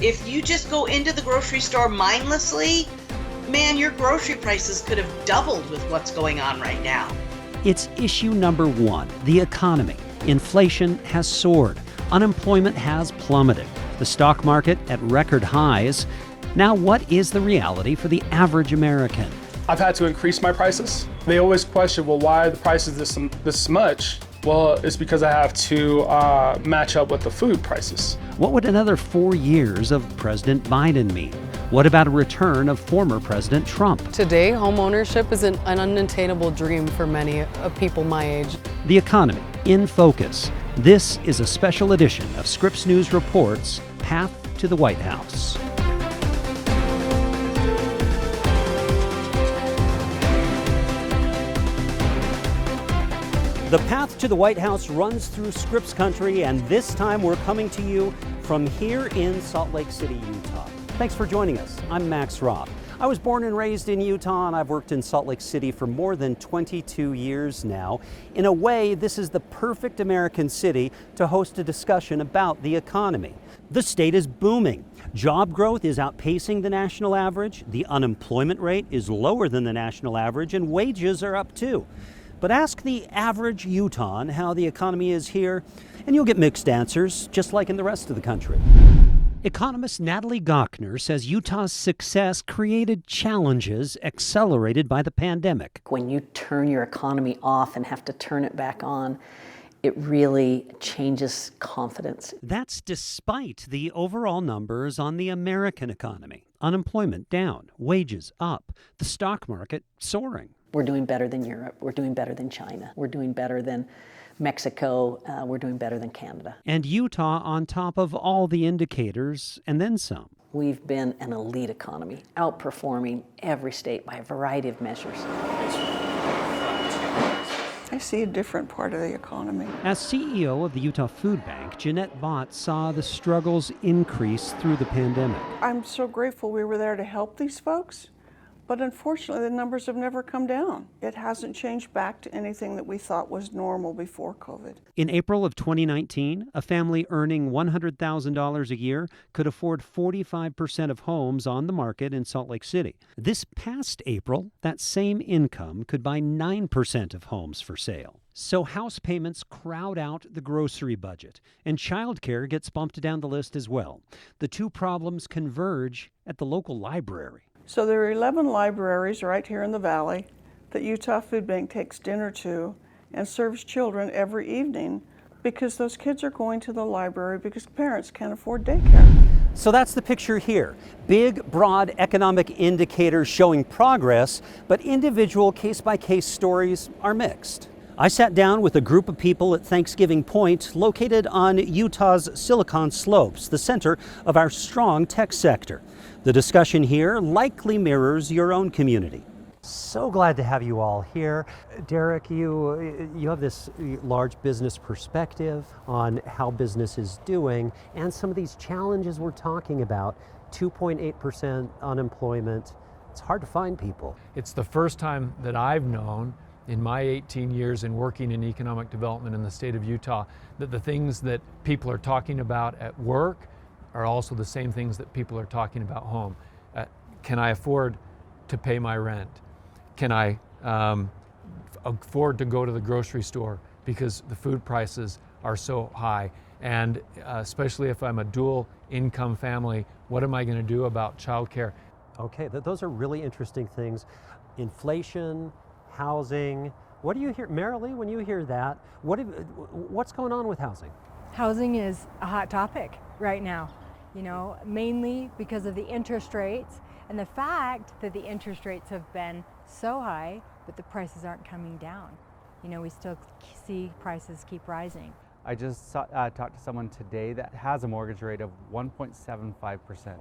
if you just go into the grocery store mindlessly, man, your grocery prices could have doubled with what's going on right now. It's issue number one, the economy. Inflation has soared. Unemployment has plummeted. The stock market at record highs. Now, what is the reality for the average American? I've had to increase my prices. They always question, well, why are the prices this much? Well, it's because I have to match up with the food prices. What would another 4 years of President Biden mean? What about a return of former President Trump? Today, home ownership is an unattainable dream for many of people my age. The economy in focus. This is a special edition of Scripps News Reports, Path to the White House. The path to the White House runs through Scripps country, and this time we're coming to you from here in Salt Lake City, Utah. Thanks for joining us. I'm Max Robb. I was born and raised in Utah, and I've worked in Salt Lake City for more than 22 years now. In a way, this is the perfect American city to host a discussion about the economy. The state is booming. Job growth is outpacing the national average. The unemployment rate is lower than the national average, and wages are up too. But ask the average Utahn how the economy is here, and you'll get mixed answers, just like in the rest of the country. Economist Natalie Gochner says Utah's success created challenges accelerated by the pandemic. When you turn your economy off and have to turn it back on, it really changes confidence. That's despite the overall numbers on the American economy. Unemployment down, wages up, the stock market soaring. We're doing better than Europe. We're doing better than China. We're doing better than Mexico. We're doing better than Canada. And Utah on top of all the indicators, and then some. We've been an elite economy, outperforming every state by a variety of measures. I see a different part of the economy. As CEO of the Utah Food Bank, Jeanette Bott saw the struggles increase through the pandemic. I'm so grateful we were there to help these folks, but unfortunately the numbers have never come down. It hasn't changed back to anything that we thought was normal before COVID. In April of 2019, a family earning $100,000 a year could afford 45% of homes on the market in Salt Lake City. This past April, that same income could buy 9% of homes for sale. So house payments crowd out the grocery budget, and childcare gets bumped down the list as well. The two problems converge at the local library. So there are 11 libraries right here in the valley that Utah Food Bank takes dinner to and serves children every evening because those kids are going to the library because parents can't afford daycare. So that's the picture here. Big, broad economic indicators showing progress, but individual case-by-case stories are mixed. I sat down with a group of people at Thanksgiving Point, located on Utah's Silicon Slopes, the center of our strong tech sector. The discussion here likely mirrors your own community. So glad to have you all here. Derek, you have this large business perspective on how business is doing and some of these challenges we're talking about. 2.8% unemployment. It's hard to find people. It's the first time that I've known in my 18 years in working in economic development in the state of Utah that the things that people are talking about at work are also the same things that people are talking about home. Can I afford to pay my rent? Can I afford to go to the grocery store because the food prices are so high? And especially if I'm a dual income family, what am I going to do about childcare? Okay, those are really interesting things. Inflation, housing. What do you hear, Marilee, when you hear that? What's going on with housing? Housing is a hot topic right now, mainly because of the interest rates and the fact that the interest rates have been so high, but the prices aren't coming down. We still see prices keep rising. I just talked to someone today that has a mortgage rate of 1.75%.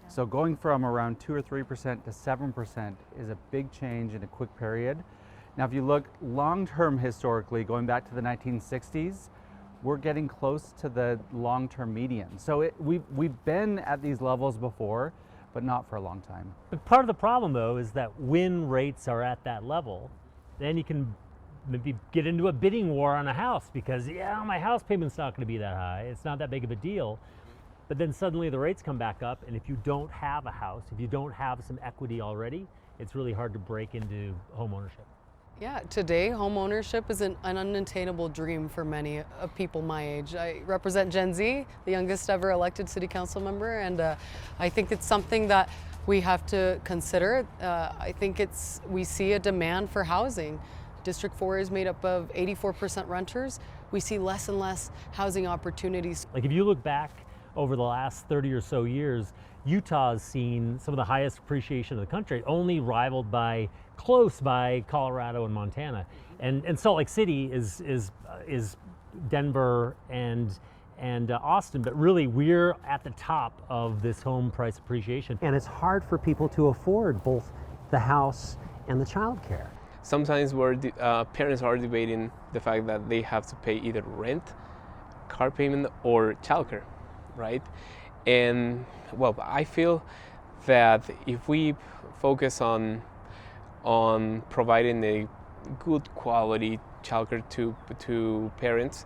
So going from around 2 or 3% to 7% is a big change in a quick period. Now, if you look long-term historically, going back to the 1960s, we're getting close to the long-term median. So we've been at these levels before, but not for a long time. But part of the problem, though, is that when rates are at that level, then you can maybe get into a bidding war on a house because, my house payment's not going to be that high. It's not that big of a deal. but then suddenly the rates come back up, and if you don't have a house, if you don't have some equity already, it's really hard to break into home ownership. Yeah, today home ownership is an unattainable dream for many of people my age. I represent Gen Z, the youngest ever elected city council member, and I think it's something that we have to consider. I think we see a demand for housing. District 4 is made up of 84% renters. We see less and less housing opportunities. Like if you look back over the last 30 or so years, Utah has seen some of the highest appreciation in the country, only rivaled close by Colorado and Montana. And Salt Lake City is Denver and Austin, but really we're at the top of this home price appreciation. And it's hard for people to afford both the house and the child care. Sometimes parents are debating the fact that they have to pay either rent, car payment, or childcare, right? And well, I feel that if we focus on providing a good quality childcare to parents,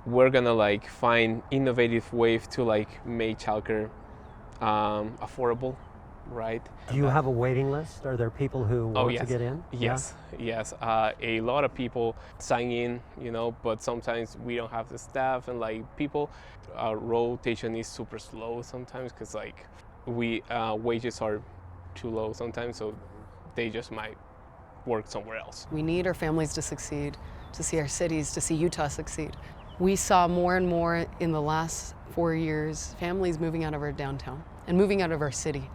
we're gonna find innovative ways to make childcare affordable. Right. Do you have a waiting list? Are there people who want to get in? Yes, yes. A lot of people sign in, but sometimes we don't have the staff, and people, rotation is super slow sometimes because wages are too low sometimes, so they just might work somewhere else. We need our families to succeed, to see our cities, to see Utah succeed. We saw more and more in the last 4 years, families moving out of our downtown and moving out of our city.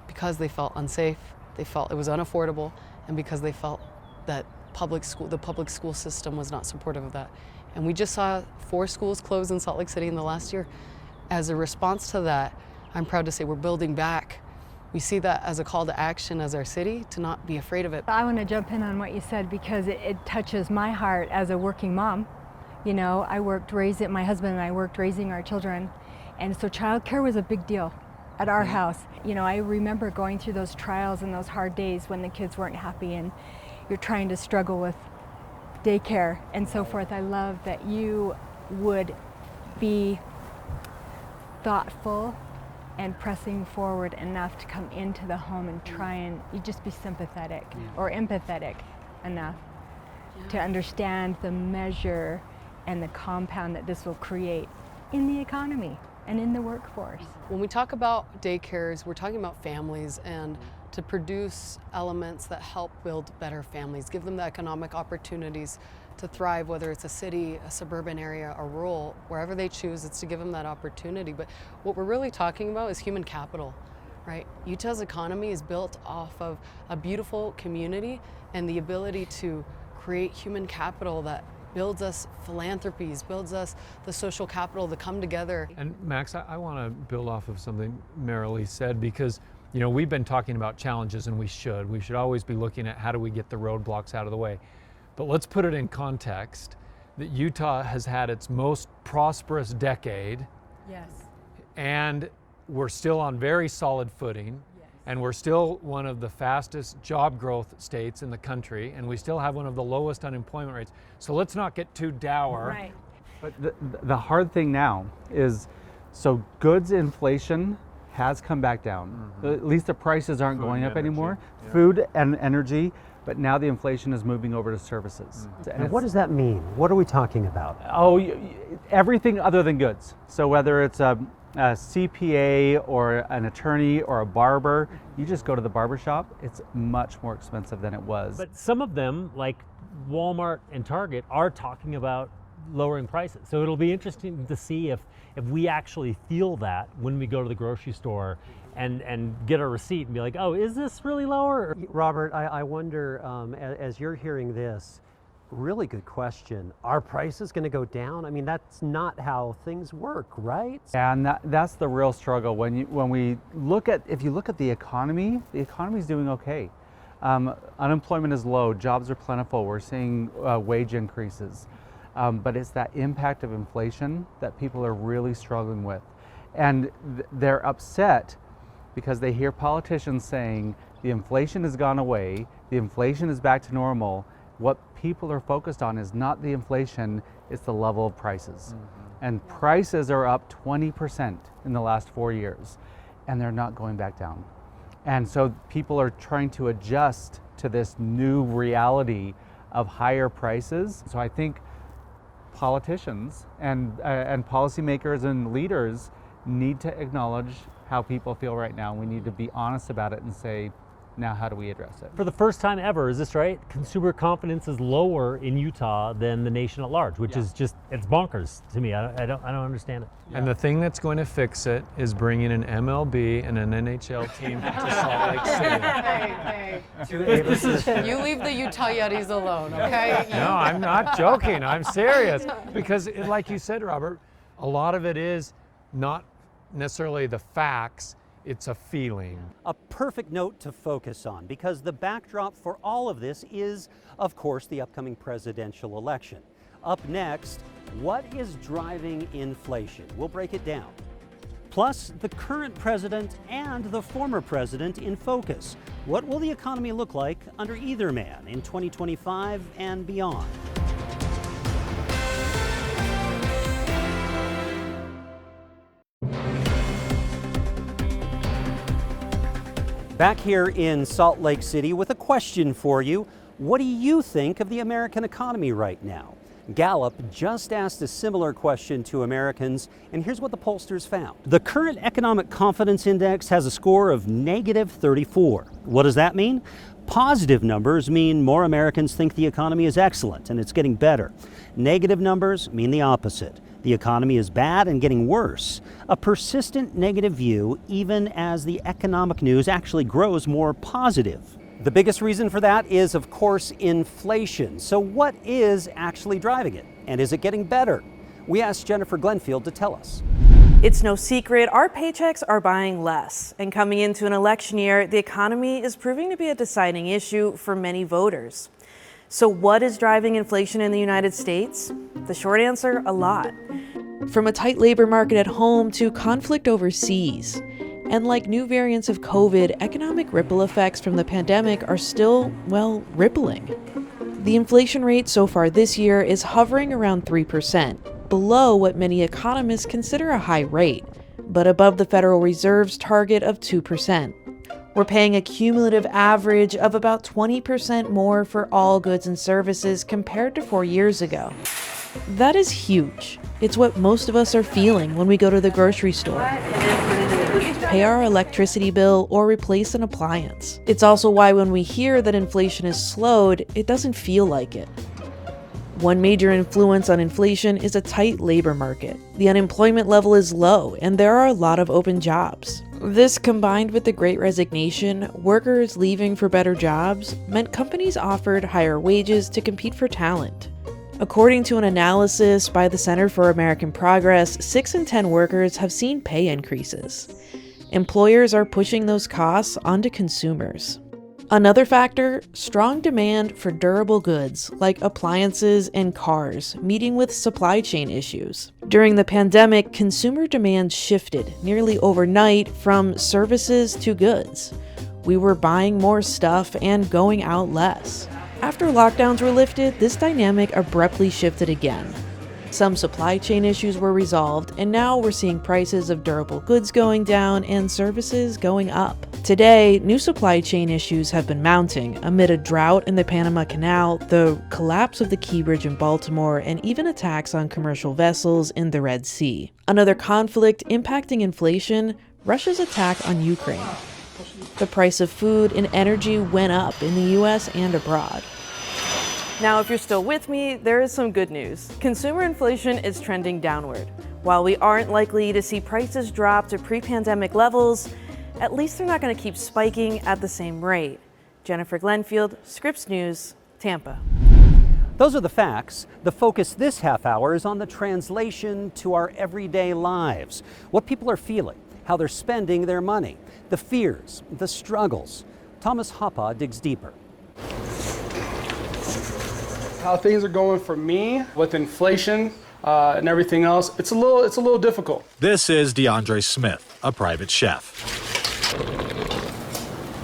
Because they felt unsafe, they felt it was unaffordable, and because they felt that the public school system was not supportive of that. And we just saw 4 schools close in Salt Lake City in the last year. As a response to that, I'm proud to say we're building back. We see that as a call to action as our city to not be afraid of it. I want to jump in on what you said because it touches my heart as a working mom. My husband and I worked raising our children, and so childcare was a big deal at our house. I remember going through those trials and those hard days when the kids weren't happy and you're trying to struggle with daycare and so forth. I love that you would be thoughtful and pressing forward enough to come into the home and try and you just be sympathetic or empathetic enough to understand the measure and the compound that this will create in the economy and in the workforce. When we talk about daycares, we're talking about families and to produce elements that help build better families, give them the economic opportunities to thrive, whether it's a city, a suburban area, or rural, wherever they choose, it's to give them that opportunity. But what we're really talking about is human capital, right? Utah's economy is built off of a beautiful community and the ability to create human capital that builds us philanthropies, builds us the social capital to come together. And Max, I want to build off of something Marilee said because, we've been talking about challenges and we should always be looking at how do we get the roadblocks out of the way. But let's put it in context that Utah has had its most prosperous decade. Yes. And we're still on very solid footing. And we're still one of the fastest job growth states in the country, and we still have one of the lowest unemployment rates. So let's not get too dour. Right. But the hard thing now is, so goods inflation has come back down. At least the prices aren't going up anymore. Food and energy, but now the inflation is moving over to services. And what does that mean? What are we talking about? Everything other than goods. So whether it's a CPA or an attorney or a barber, you just go to the barber shop, it's much more expensive than it was. But some of them, like Walmart and Target, are talking about lowering prices. So it'll be interesting to see if we actually feel that when we go to the grocery store and get a receipt and be like, oh, is this really lower? Robert, I wonder, as you're hearing this, really good question. Are prices going to go down? I mean, that's not how things work, right? And that's the real struggle. If you look at the economy is doing okay. Unemployment is low, jobs are plentiful, we're seeing wage increases. But it's that impact of inflation that people are really struggling with. And they're upset because they hear politicians saying the inflation has gone away, the inflation is back to normal. What people are focused on is not the inflation, it's the level of prices. and prices are up 20% in the last 4 years, and they're not going back down. And so people are trying to adjust to this new reality of higher prices. So I think politicians and policymakers and leaders need to acknowledge how people feel right now. We need to be honest about it and say, now how do we address it? For the first time ever, is this right? Consumer confidence is lower in Utah than the nation at large, which is just, it's bonkers to me. I don't understand it. And the thing that's going to fix it is bringing an MLB and an NHL team to Salt Lake City. You leave the Utah Yetis alone, okay? No, I'm not joking. I'm serious. Because like you said, Robert, a lot of it is not necessarily the facts, it's a feeling. A perfect note to focus on, because the backdrop for all of this is, of course, the upcoming presidential election. Up next, what is driving inflation? We'll break it down. Plus, the current president and the former president in focus. What will the economy look like under either man in 2025 and beyond? Back here in Salt Lake City with a question for you. What do you think of the American economy right now? Gallup just asked a similar question to Americans, and here's what the pollsters found. The current economic confidence index has a score of -34. What does that mean? Positive numbers mean more Americans think the economy is excellent and it's getting better. Negative numbers mean the opposite. The economy is bad and getting worse. A persistent negative view, even as the economic news actually grows more positive. The biggest reason for that is, of course, inflation. So what is actually driving it? And is it getting better? We asked Jennifer Glenfield to tell us. It's no secret our paychecks are buying less. And coming into an election year, the economy is proving to be a deciding issue for many voters. So what is driving inflation in the United States? The short answer, a lot. From a tight labor market at home to conflict overseas. And like new variants of COVID, economic ripple effects from the pandemic are still, well, rippling. The inflation rate so far this year is hovering around 3%, below what many economists consider a high rate, but above the Federal Reserve's target of 2%. We're paying a cumulative average of about 20% more for all goods and services compared to 4 years ago. That is huge. It's what most of us are feeling when we go to the grocery store, pay our electricity bill, or replace an appliance. It's also why when we hear that inflation is slowed, it doesn't feel like it. One major influence on inflation is a tight labor market. The unemployment level is low, and there are a lot of open jobs. This, combined with the Great Resignation, workers leaving for better jobs, meant companies offered higher wages to compete for talent. According to an analysis by the Center for American Progress, 6 in 10 workers have seen pay increases. Employers are pushing those costs onto consumers. Another factor, strong demand for durable goods like appliances and cars, meeting with supply chain issues. During the pandemic, consumer demand shifted nearly overnight from services to goods. We were buying more stuff and going out less. After lockdowns were lifted, this dynamic abruptly shifted again. Some supply chain issues were resolved, and now we're seeing prices of durable goods going down and services going up. Today, new supply chain issues have been mounting amid a drought in the Panama Canal, the collapse of the Key Bridge in Baltimore, and even attacks on commercial vessels in the Red Sea. Another conflict impacting inflation, Russia's attack on Ukraine. The price of food and energy went up in the US and abroad. Now, if you're still with me, there is some good news. Consumer inflation is trending downward. While we aren't likely to see prices drop to pre-pandemic levels, at least they're not going to keep spiking at the same rate. Jennifer Glenfield, Scripps News, Tampa. Those are the facts. The focus this half hour is on the translation to our everyday lives. What people are feeling, how they're spending their money, the fears, the struggles. Thomas Hoppa digs deeper. How things are going for me with inflation and everything else, it's a little difficult. This is DeAndre Smith, a private chef.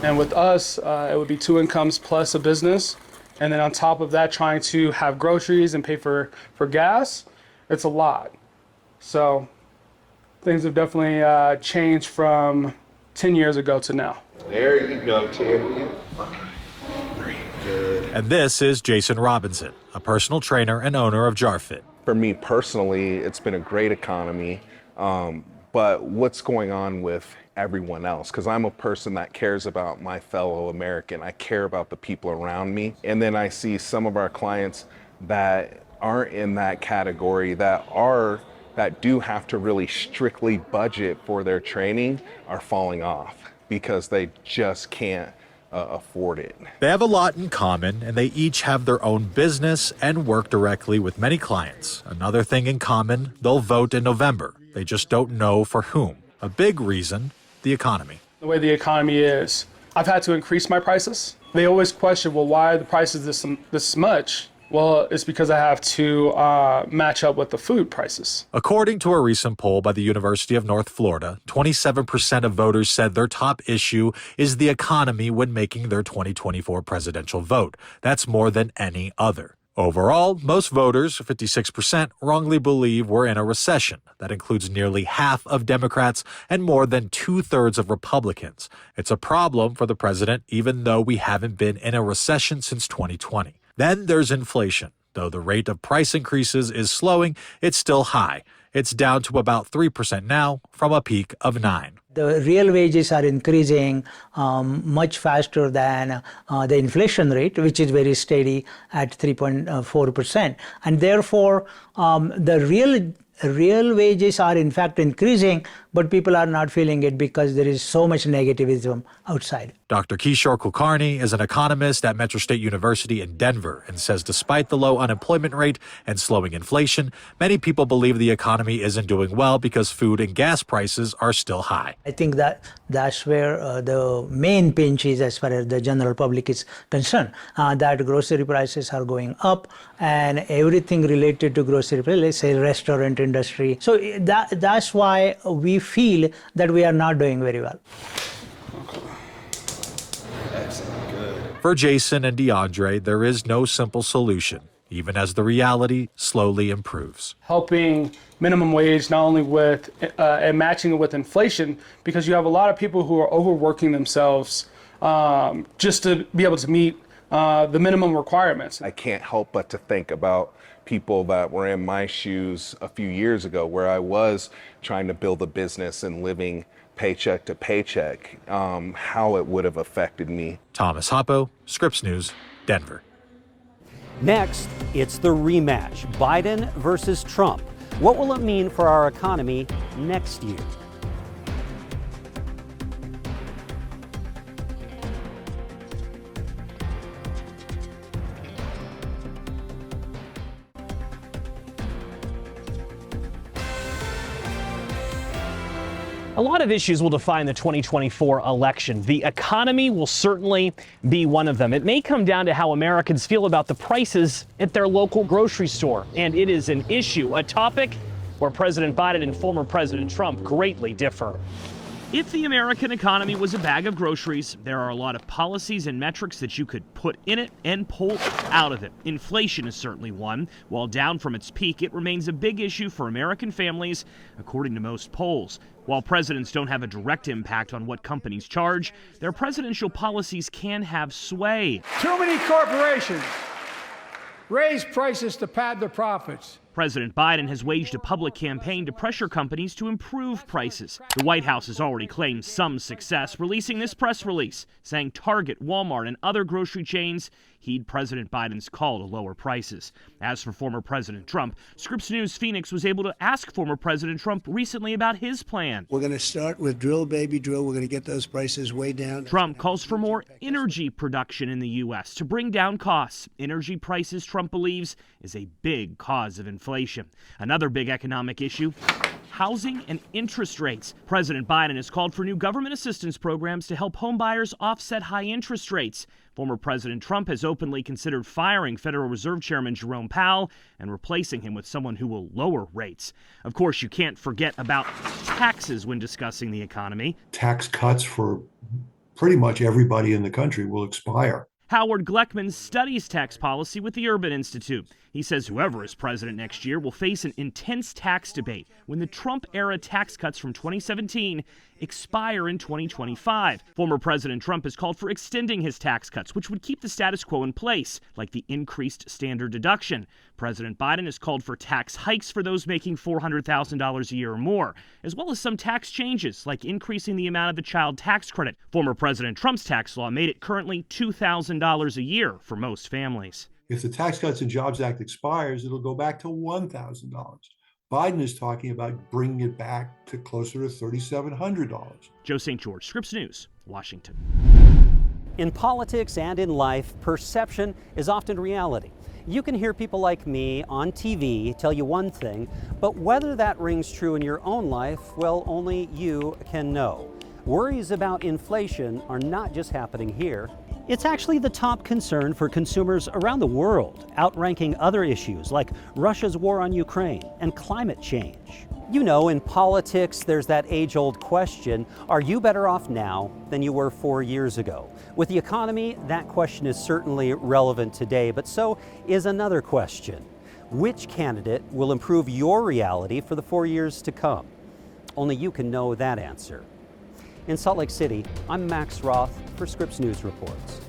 And with us, it would be 2 incomes plus a business. And then on top of that, trying to have groceries and pay for gas, it's a lot. So things have definitely changed from 10 years ago to now. There you go, champion. Very good. And this is Jason Robinson, a personal trainer and owner of JarFit. For me personally, it's been a great economy, but what's going on with everyone else? Because I'm a person that cares about my fellow American. I care about the people around me. And then I see some of our clients that aren't in that category, that do have to really strictly budget for their training, are falling off because they just can't afford it. They have a lot in common, and they each have their own business and work directly with many clients. Another thing in common, they'll vote in November. They just don't know for whom. A big reason, the economy. The way the economy is, I've had to increase my prices. They always question, well, why are the prices this much? Well, it's because I have to match up with the food prices. According to a recent poll by the University of North Florida, 27% of voters said their top issue is the economy when making their 2024 presidential vote. That's more than any other. Overall, most voters, 56%, wrongly believe we're in a recession. That includes nearly half of Democrats and more than 2/3 of Republicans. It's a problem for the president, even though we haven't been in a recession since 2020. Then there's inflation. Though the rate of price increases is slowing, it's still high. It's down to about 3% now from a peak of 9%. The real wages are increasing much faster than the inflation rate, which is very steady at 3.4%. And therefore, the real wages are in fact increasing, but people are not feeling it because there is so much negativism outside. Dr. Kishore Kulkarni is an economist at Metro State University in Denver and says despite the low unemployment rate and slowing inflation, many people believe the economy isn't doing well because food and gas prices are still high. I think that's where the main pinch is as far as the general public is concerned, that grocery prices are going up and everything related to grocery, let's say restaurant industry. So that's why we feel that we are not doing very well. For Jason and DeAndre, there is no simple solution, even as the reality slowly improves. Helping minimum wage not only with and matching it with inflation, because you have a lot of people who are overworking themselves just to be able to meet the minimum requirements. I can't help but to think about people that were in my shoes a few years ago, where I was trying to build a business and living paycheck to paycheck, how it would have affected me. Thomas Hoppo, Scripps News, Denver. Next, it's the rematch, Biden versus Trump. What will it mean for our economy next year? A lot of issues will define the 2024 election. The economy will certainly be one of them. It may come down to how Americans feel about the prices at their local grocery store. And it is an issue, a topic where President Biden and former President Trump greatly differ. If the American economy was a bag of groceries, there are a lot of policies and metrics that you could put in it and pull out of it. Inflation is certainly one. While down from its peak, it remains a big issue for American families, according to most polls. While presidents don't have a direct impact on what companies charge, their presidential policies can have sway. Too many corporations raise prices to pad their profits. President Biden has waged a public campaign to pressure companies to improve prices. The White House has already claimed some success, releasing this press release saying Target, Walmart, and other grocery chains heed President Biden's call to lower prices. As for former President Trump, Scripps News Phoenix was able to ask former President Trump recently about his plan. We're going to start with drill, baby, drill. We're going to get those prices way down. Trump calls for more energy production in the U.S. to bring down costs. Energy prices, Trump believes, is a big cause of inflation. Another big economic issue, housing and interest rates. President Biden has called for new government assistance programs to help homebuyers offset high interest rates. Former President Trump has openly considered firing Federal Reserve Chairman Jerome Powell and replacing him with someone who will lower rates. Of course, you can't forget about taxes when discussing the economy. Tax cuts for pretty much everybody in the country will expire. Howard Gleckman studies tax policy with the Urban Institute. He says whoever is president next year will face an intense tax debate when the Trump-era tax cuts from 2017 expire in 2025. Former President Trump has called for extending his tax cuts, which would keep the status quo in place, like the increased standard deduction. President Biden has called for tax hikes for those making $400,000 a year or more, as well as some tax changes, like increasing the amount of the child tax credit. Former President Trump's tax law made it currently $2,000 a year for most families. If the Tax Cuts and Jobs Act expires, it'll go back to $1,000. Biden is talking about bringing it back to closer to $3,700. Joe St. George, Scripps News, Washington. In politics and in life, perception is often reality. You can hear people like me on TV tell you one thing, but whether that rings true in your own life, well, only you can know. Worries about inflation are not just happening here. It's actually the top concern for consumers around the world, outranking other issues like Russia's war on Ukraine and climate change. You know, in politics, there's that age-old question, are you better off now than you were 4 years ago? With the economy, that question is certainly relevant today, but so is another question. Which candidate will improve your reality for the 4 years to come? Only you can know that answer. In Salt Lake City, I'm Max Roth for Scripps News Reports.